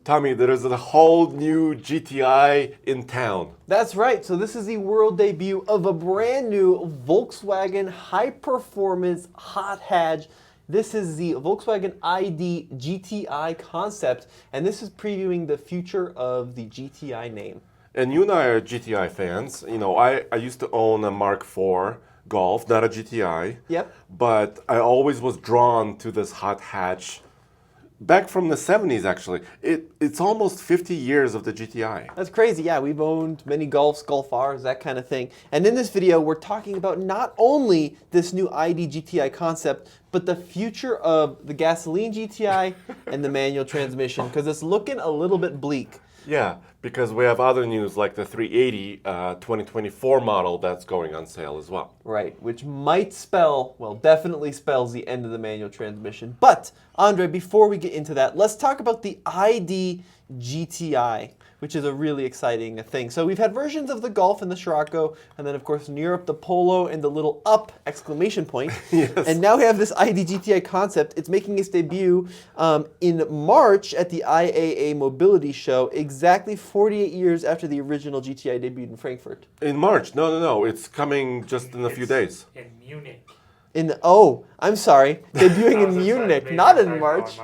Tommy, there is a whole new GTI in town. That's right. So this is the world debut of a brand new Volkswagen high-performance hot hatch. This is the Volkswagen ID.GTI concept, and this is previewing the future of the GTI name. And you and I are GTI fans. You know, I used to own a Mark IV Golf, not a GTI. Yep. But I always was drawn to this hot hatch. Back from the 70s, actually. It's almost 50 years of the GTI. That's crazy. Yeah, we've owned many Golfs, Golf Rs, that kind of thing. And in this video, we're talking about not only this new ID GTI concept, but the future of the gasoline GTI and the manual transmission, because it's looking a little bit bleak. Yeah, because we have other news like the 380 2024 model that's going on sale as well. Right, which might spell, well, definitely spells the end of the manual transmission. But, Andre, before we get into that, let's talk about the ID GTI, which is a really exciting thing. So we've had versions of the Golf and the Scirocco, and then, of course, in Europe, the Polo and the little up exclamation point. Yes. And now we have this ID GTI concept. It's making its debut in March at the IAA Mobility Show, exactly 48 years after the original GTI debuted in Frankfurt. In March? No. It's coming just in a few days. In Munich. I'm sorry, debuting in Munich, not in March.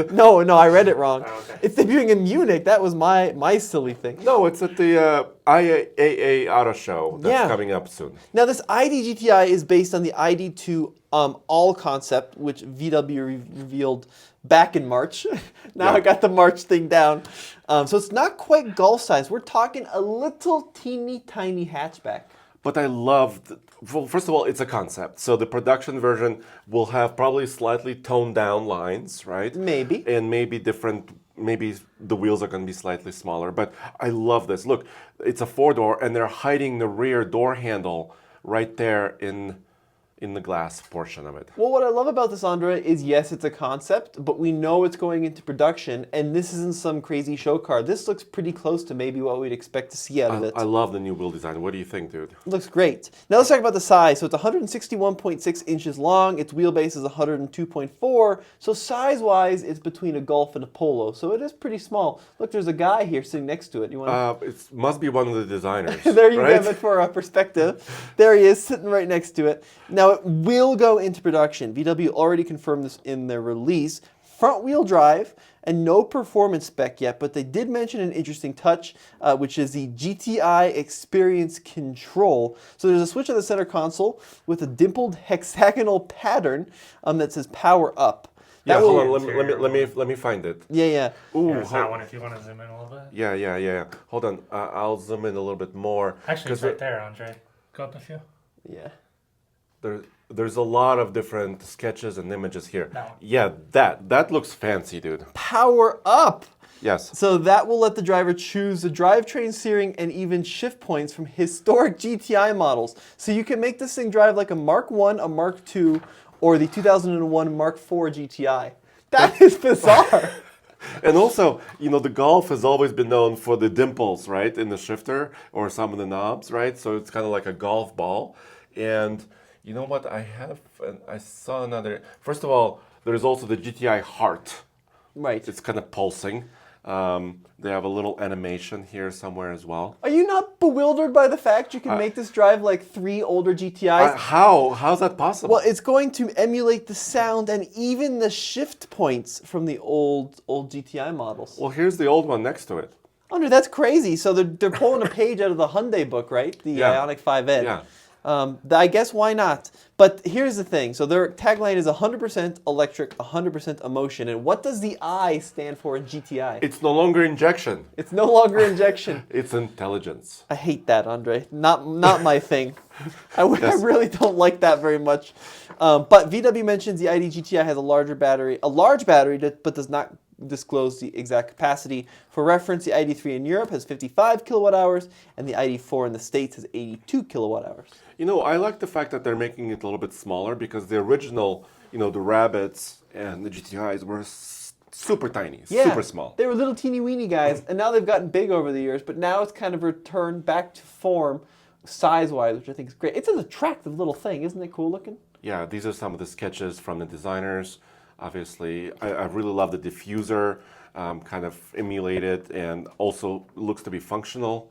No, I read it wrong. Oh, okay. It's debuting in Munich. That was my silly thing. No, it's at the IAA Auto Show that's Yeah. coming up soon. Now, this ID GTI is based on the ID2 All concept, which VW revealed back in March. Now Yeah. I got the March thing down. So it's not quite Golf size. We're talking a little teeny tiny hatchback. But I loved, well, first of all, it's a concept. So the production version will have probably slightly toned down lines, right? Maybe. And maybe the wheels are going to be slightly smaller. But I love this. Look, it's a four-door, and they're hiding the rear door handle right there in the glass portion of it. Well, what I love about this, Andre, is yes, it's a concept, but we know it's going into production, and this isn't some crazy show car. This looks pretty close to maybe what we'd expect to see out of it. I love the new wheel design. What do you think, dude? It looks great. Now let's talk about the size. So it's 161.6 inches long. Its wheelbase is 102.4. So size-wise, it's between a Golf and a Polo. So it is pretty small. Look, there's a guy here sitting next to it. You want to? It must be one of the designers. There you right? have it for a perspective. There he is, sitting right next to it. Now, it will go into production. VW already confirmed this in their release. Front-wheel drive and no performance spec yet, but they did mention an interesting touch, which is the GTI Experience Control. So there's a switch on the center console with a dimpled hexagonal pattern that says Power Up. Yeah, That will- hold on. Let me find it. Yeah. Ooh, Here's that one if you want to zoom in a little bit. Yeah. Hold on. I'll zoom in a little bit more. Actually, it's 'cause right there, Andre. Go up a few. Yeah. There's a lot of different sketches and images here. That one. Yeah, that looks fancy, dude. Power Up. Yes. So that will let the driver choose the drivetrain, steering, and even shift points from historic GTI models. So you can make this thing drive like a Mark I, a Mark II, or the 2001 Mark IV GTI. That is bizarre. And also, you know, the Golf has always been known for the dimples, right, in the shifter or some of the knobs, right? So it's kind of like a golf ball. And you know what? I saw another. First of all, there's also the GTI Heart. Right. It's kind of pulsing. They have a little animation here somewhere as well. Are you not bewildered by the fact you can make this drive like 3 older GTIs? How's that possible? Well, it's going to emulate the sound and even the shift points from the old GTI models. Well, here's the old one next to it. Andre, that's crazy. So they're pulling a page out of the Hyundai book, right? The Yeah. Ioniq 5N. Yeah. I guess why not? But here's the thing. So their tagline is 100% electric, 100% emotion. And what does the I stand for in GTI? It's no longer injection. It's no longer injection. It's intelligence. I hate that, Andre. Not my thing. I really don't like that very much. But VW mentions the ID GTI has a large battery, but does not disclose the exact capacity. For reference, the ID.3 in Europe has 55 kilowatt hours, and the ID.4 in the States has 82 kilowatt hours. You know, I like the fact that they're making it a little bit smaller because the original, you know, the Rabbits and the GTIs were super tiny, super small. They were little teeny weeny guys, and now they've gotten big over the years, but now it's kind of returned back to form size-wise, which I think is great. It's an attractive little thing. Isn't it cool looking? Yeah, these are some of the sketches from the designers. Obviously, I really love the diffuser. kind of emulated and also looks to be functional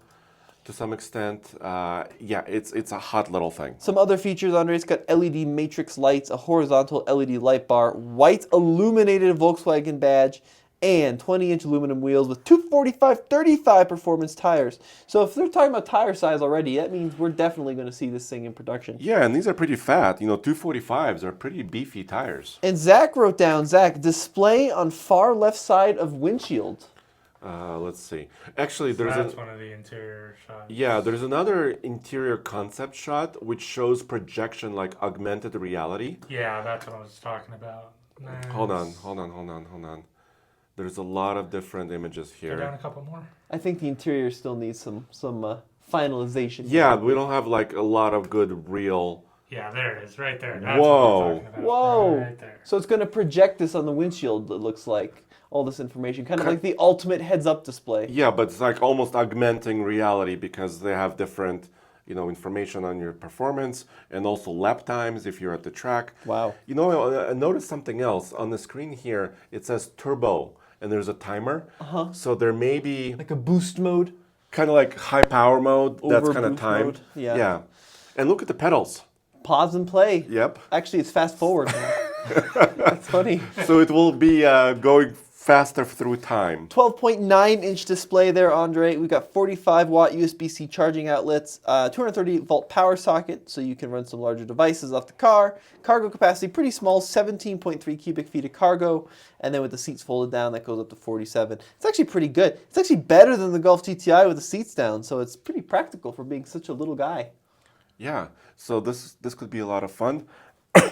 to some extent. Yeah, it's a hot little thing. Some other features, Andre, it's got LED matrix lights, a horizontal LED light bar, white illuminated Volkswagen badge, and 20-inch aluminum wheels with 245/35 performance tires. So if they're talking about tire size already, that means we're definitely going to see this thing in production. Yeah, and these are pretty fat. 245s are pretty beefy tires. And Zach wrote down, display on far left side of windshield. Let's see. Actually, That's one of the interior shots. Yeah, there's another interior concept shot which shows projection like augmented reality. Yeah, that's what I was talking about. Hold on. There's a lot of different images Go here. down a couple more. I think the interior still needs some finalization. Yeah, we don't have like a lot of good real. Yeah, there it is, right there. That's Whoa. what I'm talking about. Whoa! Right there. So it's going to project this on the windshield, it looks like. All this information, kind of like the ultimate heads-up display. Yeah, but it's like almost augmenting reality because they have different, information on your performance and also lap times if you're at the track. Wow. I noticed something else on the screen here. It says turbo, and there's a timer. So there may be Like a boost mode. kind of like high power mode. That's Over kind of boost timed. mode, yeah. And look at the pedals. Pause and play. Yep. Actually, it's fast forward. That's funny. So it will be going faster through time. 12.9-inch display there, Andre. We've got 45-watt USB-C charging outlets, 230-volt power socket, so you can run some larger devices off the car. Cargo capacity, pretty small, 17.3 cubic feet of cargo. And then with the seats folded down, that goes up to 47. It's actually pretty good. It's actually better than the Golf GTI with the seats down, so it's pretty practical for being such a little guy. Yeah. So this could be a lot of fun.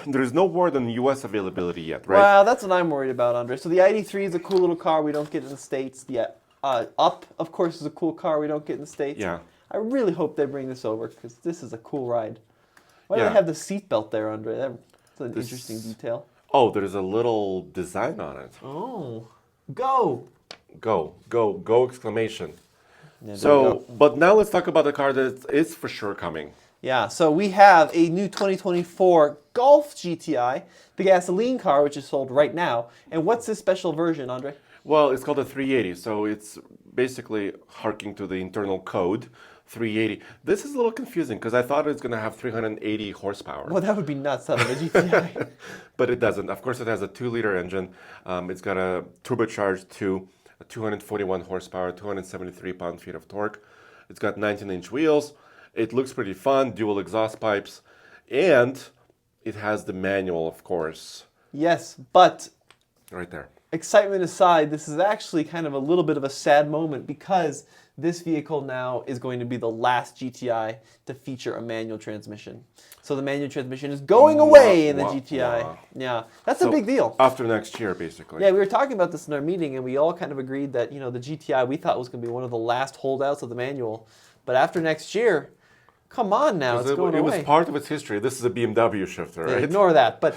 There is no word on US availability yet, right? Well, that's what I'm worried about, Andre. So the ID.3 is a cool little car we don't get in the States. The Up, of course, is a cool car we don't get in the States. Yeah. I really hope they bring this over because this is a cool ride. Why do Yeah. they have the seatbelt there, Andre? That's an interesting detail. Oh, there's a little design on it. Oh, go! Go, exclamation. Yeah, there we So, go. but now let's talk about the car that is for sure coming. Yeah, so we have a new 2024 Golf GTI, the gasoline car, which is sold right now. And what's this special version, Andre? Well, it's called a 380, so it's basically harking to the internal code, 380. This is a little confusing because I thought it was going to have 380 horsepower. Well, that would be nuts out of a GTI. But it doesn't. Of course, it has a 2-liter engine. It's got a turbocharged 241 horsepower, 273 pound-feet of torque. It's got 19-inch wheels. It looks pretty fun, dual exhaust pipes, and it has the manual, of course, Yes, but right there. excitement aside, this is actually kind of a little bit of a sad moment because this vehicle now is going to be the last GTI to feature a manual transmission. So the manual transmission is going away in the GTI. Yeah, that's a big deal. After next year, basically. Yeah, we were talking about this in our meeting, and we all kind of agreed that the GTI we thought was going to be one of the last holdouts of the manual. But after next year, come on now, it's going It away. was part of its history. This is a BMW shifter, Yeah, right? ignore that. But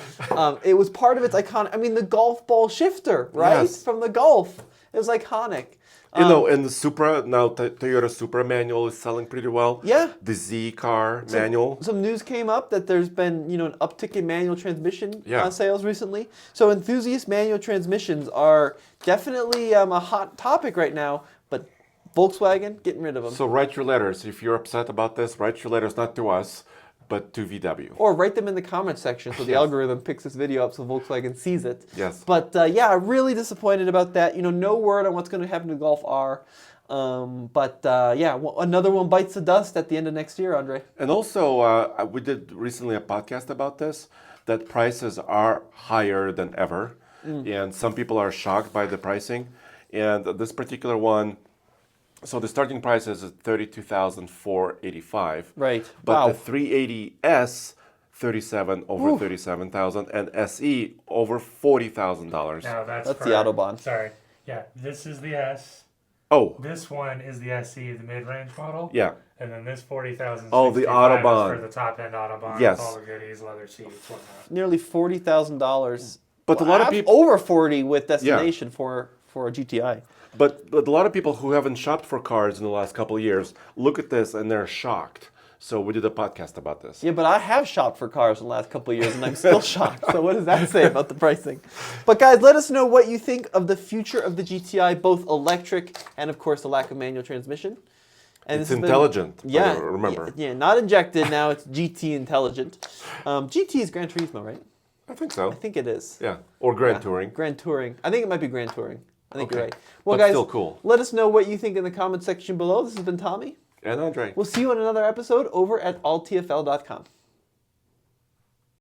it was part of its iconic. I mean, the golf ball shifter, right? Yes. From the Golf. It was iconic. And the Supra, now Toyota Supra manual is selling pretty well. Yeah. The Z car manual. Some news came up that there's been, an uptick in manual transmission Yeah. sales recently. So enthusiast manual transmissions are definitely a hot topic right now. But Volkswagen, getting rid of them. So write your letters. If you're upset about this, write your letters not to us, but to VW. Or write them in the comments section so the algorithm picks this video up so Volkswagen sees it. Yes. But yeah, really disappointed about that. No word on what's going to happen to Golf R. Yeah, another one bites the dust at the end of next year, Andre. And also, we did recently a podcast about this, that prices are higher than ever. And some people are shocked by the pricing. And this particular one, so the starting price is $32,485. Right. But Wow. the 380S, 37 over 37,000, and SE over $40,000. Now that's That's for, the Autobahn. Sorry. Yeah, this is the S. Oh, This one is the SE, the mid-range model. yeah. And then this 40,000. Oh, the Autobahn. for the top-end Autobahn. Yes. With all the goodies, leather seats, whatnot. Nearly $40,000. But a lot of people, Over 40 with destination for a GTI. but a lot of people who haven't shopped for cars in the last couple of years look at this and they're shocked. So we did a podcast about this. Yeah, but I have shopped for cars in the last couple of years, and I'm still shocked. So what does that say about the pricing? But guys, let us know what you think of the future of the GTI, both electric and, of course, the lack of manual transmission. And It's intelligent, yeah, remember. Yeah, not injected now, it's GT intelligent. GT is Gran Turismo, right? I think so. I think it is. Yeah, or Grand Touring. Grand Touring. I think it might be Grand Touring. I think you're Okay. right. Well, But guys, still cool. let us know what you think in the comment section below. This has been Tommy. And Andre. We'll see you on another episode over at alltfl.com.